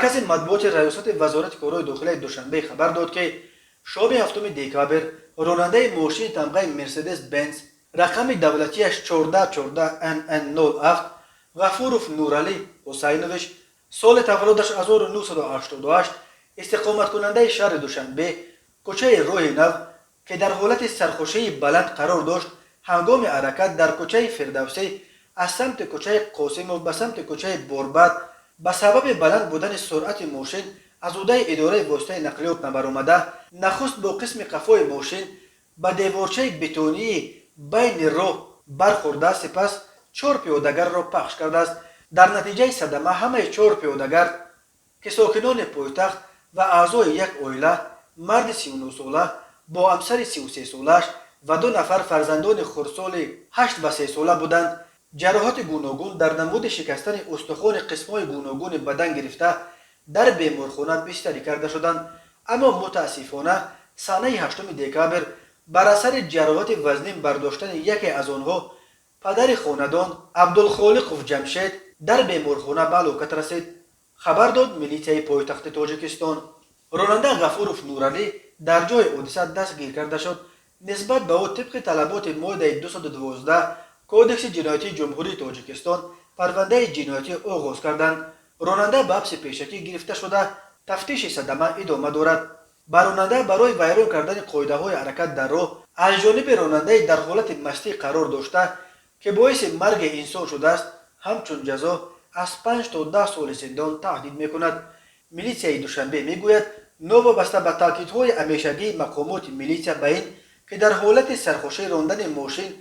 مرکز مطبوعات ریاست وزارت کارهای داخلی دوشنبه خبر داد که شب 7 دکامبر راننده ماشین تمغه مرسدس بنز رقم دولتیش 1414 NN07 غفورов نورعلی حسینویچ سال تولدش 1988 استقامت کننده شهر دوشنبه کوچه راه نو که در حالت سرخوشی بلند قرار داشت هنگام حرکت در کوچه فردوسی از سمت کوچه قاسموف به سمت کوچه بربد به سبب بلند بودن سرعت ماشین از عهده اداره واسطه نقلیات نبرآمده نخست با قسم قفای ماشین به دیوارچه بتونی بین راه برخورده سپس 4 پیادهگر را پخش کرده است. در نتیجه صدمه همه 4 پیادهگر که ساکنان پایتخت و اعضای یک عائله مرد 39 ساله با همسر 33 سالش و 2 نفر فرزندان خردسال 8 و 3 ساله بودند. جراحات گوناگون در نمود شکستن استخوان قسم‌های گوناگون بدن گرفته در بیمارخانه بستری کرده شدند، اما متاسفانه سنه 8 دکامبر بر اثر جراحات وزنین برداشتن یکی از آنها پدر خاندان عبدالخالق جمشید در بیمارخانه به هلاکت رسید. خبر داد میلیشیای پایتخت تاجیکستان. راننده غفورov نورعلی در جای حادثه دستگیر کرده شد. نسبت به او طبق طلبات ماده 212 کودکس جنایتی جمهوری تاجیکستان پرونده جنایتی آغاز کردند. راننده به حبس پیشکی گرفته شده. تفتیش صدمه ادامه دارد. راننده برای ویران کردن قاعده های حرکت در راه از جانب راننده در حالت مستی قرار داشته که باعث مرگ انسان شده است همچون جزا از 5 تا 10 سال زندان تهدید میکند. میلیشیای دوشنبه میگوید نوابسته به تاکیدهای همیشگی مقامات میلیشیا به این که در حالت سرخوشی راندن ماشین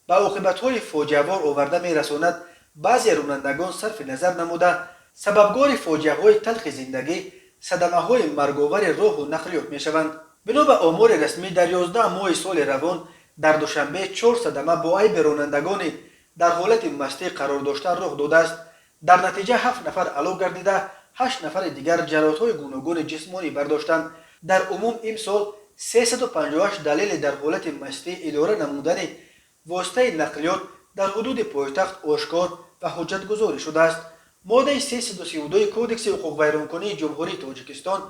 به عاقبت‌های فاجعه‌وار آورده می‌رساند، بعضی رانندگان صرف نظر نموده سببگار فاجعه‌های تلخ زندگی صدمه‌های مرگ‌آور راه و نقلیات می‌شوند. بنا به آمار رسمی در 11 ماه سال روان در دوشنبه 4 صدمه با عیب رانندگان در حالت مستی قرار داشته رخ داده است. در نتیجه 7 نفر هلاک گردیده، 8 نفر دیگر جراحت‌های گوناگون جسمانی برداشتند. در عموم امسال 358 دلیل در حالت مستی اداره نمودن واسطه نقلیات در حدود پایتخت آشکار و حجت گذاری شده است. ماده 332 کودکس حقوق ویرانکنی جمهوری تاجیکستان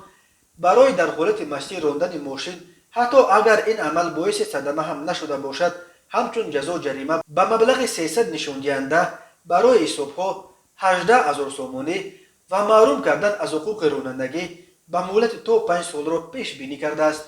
برای در حالت مستی راندن ماشین حتی اگر این عمل باعث صدمه هم نشده باشد همچون جزا جریمه به مبلغ 300 نشان دهنده برای حسابها 18,000 سومانی و محروم کردن از حقوق رانندگی به مهلت تا 5 سال را پیش بینی کرده است.